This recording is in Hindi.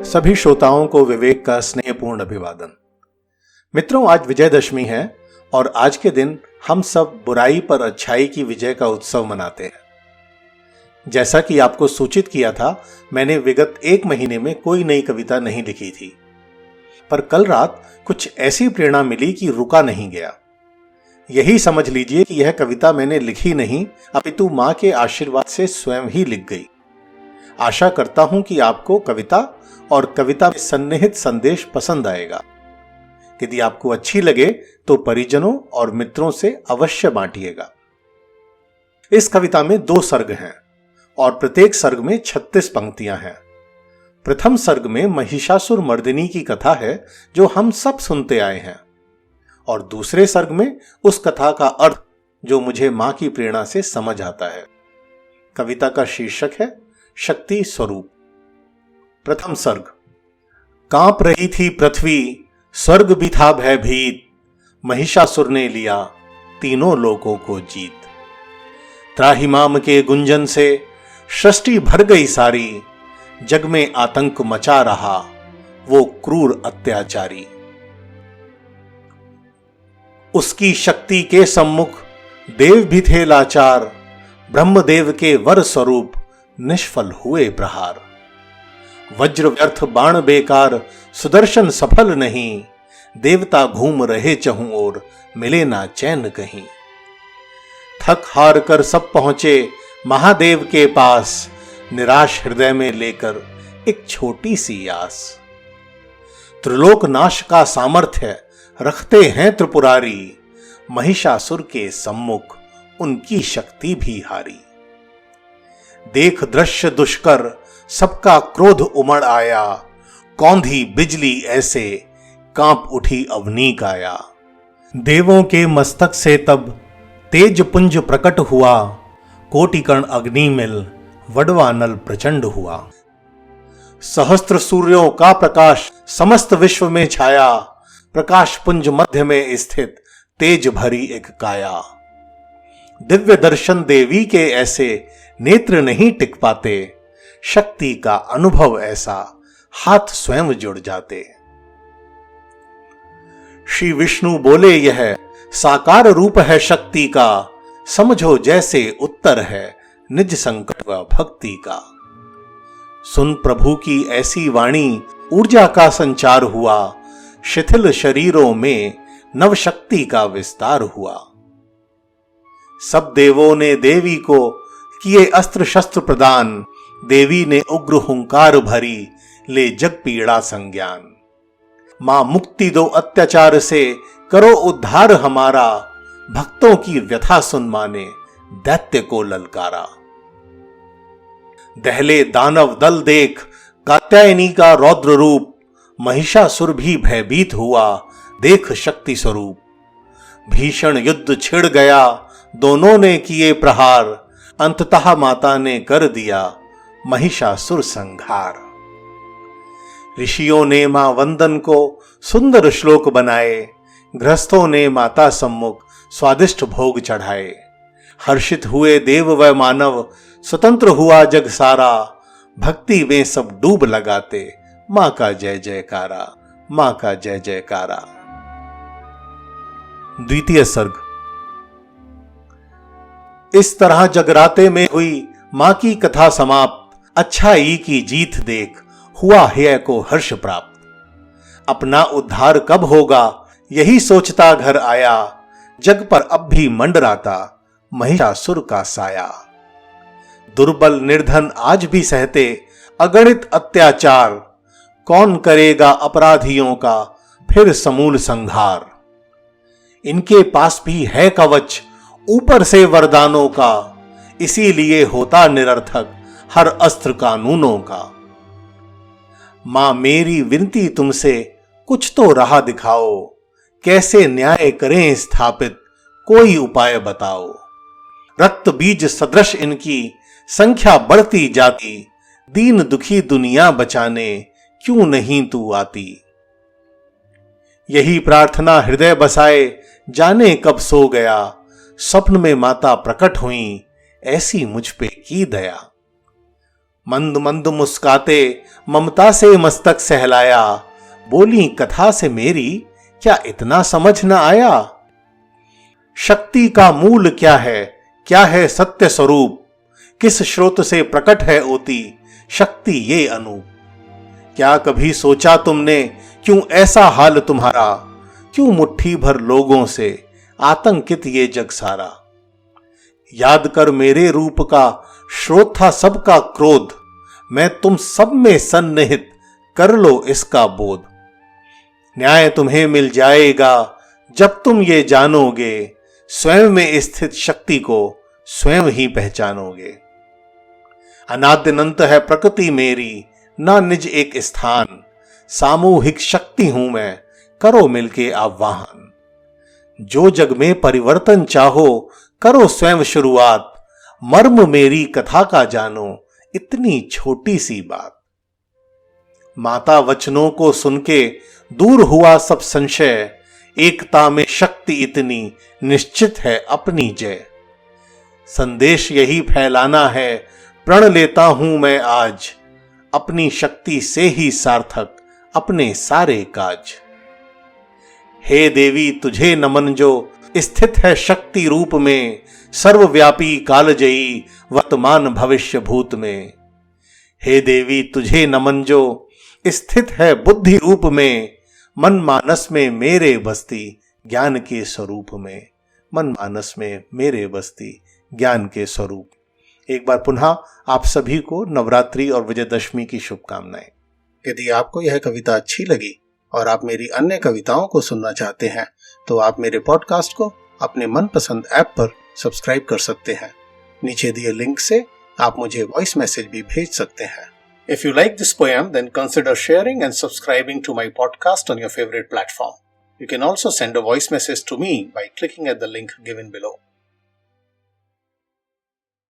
सभी श्रोताओं को विवेक का स्नेहपूर्ण अभिवादन। मित्रों, आज विजयदशमी है और आज के दिन हम सब बुराई पर अच्छाई की विजय का उत्सव मनाते हैं। जैसा कि आपको सूचित किया था, मैंने विगत 1 महीने में कोई नई कविता नहीं लिखी थी, पर कल रात कुछ ऐसी प्रेरणा मिली कि रुका नहीं गया। यही समझ लीजिए कि यह कविता मैंने लिखी नहीं, अपितु मां के आशीर्वाद से स्वयं ही लिख गई। आशा करता हूं कि आपको कविता और कविता में सन्निहित संदेश पसंद आएगा। यदि आपको अच्छी लगे तो परिजनों और मित्रों से अवश्य बांटिएगा। इस कविता में 2 सर्ग हैं और प्रत्येक सर्ग में 36 पंक्तियां हैं। प्रथम सर्ग में महिषासुर मर्दिनी की कथा है जो हम सब सुनते आए हैं, और दूसरे सर्ग में उस कथा का अर्थ जो मुझे मां की प्रेरणा से समझ आता है। कविता का शीर्षक है शक्ति स्वरूप। प्रथम सर्ग। कांप रही थी पृथ्वी, स्वर्ग भी था भयभीत, महिषासुर ने लिया तीनों लोकों को जीत। त्राहिमाम के गुंजन से सृष्टि भर गई सारी, जग में आतंक मचा रहा वो क्रूर अत्याचारी। उसकी शक्ति के सम्मुख देव भी थे लाचार, ब्रह्मदेव के वर स्वरूप निष्फल हुए प्रहार। वज्र व्यर्थ बाण बेकार, सुदर्शन सफल नहीं, देवता घूम रहे चहुं ओर, मिले ना चैन कहीं। थक हार कर सब पहुंचे महादेव के पास, निराश हृदय में लेकर एक छोटी सी आस। त्रिलोक नाश का सामर्थ्य रखते हैं त्रिपुरारी, महिषासुर के सम्मुख उनकी शक्ति भी हारी। देख दृश्य दुष्कर सबका क्रोध उमड़ आया, कौंधी बिजली ऐसे कांप उठी अवनी काया। देवों के मस्तक से तब तेज पुंज प्रकट हुआ, कोटिकर्ण अग्नि मिल वडवा नल प्रचंड हुआ। सहस्त्र सूर्यों का प्रकाश समस्त विश्व में छाया, प्रकाश पुंज मध्य में स्थित तेज भरी एक काया। दिव्य दर्शन देवी के ऐसे नेत्र नहीं टिक पाते, शक्ति का अनुभव ऐसा हाथ स्वयं जुड़ जाते। श्री विष्णु बोले यह साकार रूप है शक्ति का, समझो जैसे उत्तर है निज संकट व भक्ति का। सुन प्रभु की ऐसी वाणी, ऊर्जा का संचार हुआ, शिथिल शरीरों में नव शक्ति का विस्तार हुआ। सब देवों ने देवी को किए अस्त्र शस्त्र प्रदान, देवी ने उग्र हुंकार भरी, ले जग पीड़ा संज्ञान। मां मुक्ति दो अत्याचार से, करो उद्धार हमारा, भक्तों की व्यथा सुन माने दैत्य को ललकारा। दहले दानव दल देख कात्यायनी का रौद्र रूप, महिषासुर भी भयभीत हुआ देख शक्ति स्वरूप। भीषण युद्ध छिड़ गया, दोनों ने किए प्रहार, अंततः माता ने कर दिया महिषासुर संहार। ऋषियों ने मां वंदन को सुंदर श्लोक बनाए, गृहस्थों ने माता सम्मुख स्वादिष्ट भोग चढ़ाए। हर्षित हुए देव व मानव, स्वतंत्र हुआ जग सारा, भक्ति में सब डूब लगाते, मां का जय जयकारा, मां का जय जयकारा। द्वितीय सर्ग। इस तरह जगराते में हुई मां की कथा समाप्त, अच्छाई की जीत देख हुआ है को हर्ष प्राप्त। अपना उद्धार कब होगा यही सोचता घर आया, जग पर अब भी मंडराता महिषासुर का साया। दुर्बल निर्धन आज भी सहते अगणित अत्याचार, कौन करेगा अपराधियों का फिर समूल संहार। इनके पास भी है कवच ऊपर से वरदानों का, इसीलिए होता निरर्थक हर अस्त्र कानूनों का। मां मेरी विनती तुमसे कुछ तो राह दिखाओ, कैसे न्याय करें स्थापित कोई उपाय बताओ। रक्त बीज सदृश इनकी संख्या बढ़ती जाती, दीन दुखी दुनिया बचाने क्यों नहीं तू आती। यही प्रार्थना हृदय बसाए, जाने कब सो गया, स्वप्न में माता प्रकट हुई, ऐसी मुझ पे की दया। मंद मंद मुस्काते ममता से मस्तक सहलाया, बोली कथा से मेरी क्या इतना समझ न आया। शक्ति का मूल क्या है सत्य स्वरूप, किस स्रोत से प्रकट है होती शक्ति ये अनूप। क्या कभी सोचा तुमने क्यों ऐसा हाल तुम्हारा, क्यों मुट्ठी भर लोगों से आतंकित ये जग सारा। याद कर मेरे रूप का स्रोत था सबका क्रोध, मैं तुम सब में सन्निहित कर लो इसका बोध। न्याय तुम्हें मिल जाएगा जब तुम ये जानोगे, स्वयं में स्थित शक्ति को स्वयं ही पहचानोगे। अनाद्यनंत है प्रकृति मेरी, ना निज एक स्थान, सामूहिक शक्ति हूं मैं, करो मिलके आह्वान। जो जग में परिवर्तन चाहो करो स्वयं शुरुआत, मर्म मेरी कथा का जानो इतनी छोटी सी बात। माता वचनों को सुन के दूर हुआ सब संशय, एकता में शक्ति इतनी निश्चित है अपनी जय। संदेश यही फैलाना है प्रण लेता हूं मैं आज, अपनी शक्ति से ही सार्थक अपने सारे काज। हे देवी तुझे नमन जो स्थित है शक्ति रूप में, सर्वव्यापी कालजयी वर्तमान भविष्य भूत में। हे देवी तुझे नमन जो स्थित है बुद्धि रूप में, मन मानस में मेरे बसती ज्ञान के स्वरूप में, मन मानस में मेरे बसती ज्ञान के स्वरूप। एक बार पुनः आप सभी को नवरात्रि और विजयदशमी की शुभकामनाएं। यदि आपको यह कविता अच्छी लगी और आप मेरी अन्य कविताओं को सुनना चाहते हैं तो आप मेरे पॉडकास्ट को अपने मनपसंद ऐप पर सब्सक्राइब कर सकते हैं। नीचे दिए लिंक से आप मुझे वॉइस मैसेज भी भेज सकते हैं। If you like this poem, then consider sharing and subscribing to my podcast on your favorite platform. You can also send a voice message to me by clicking at the link given below.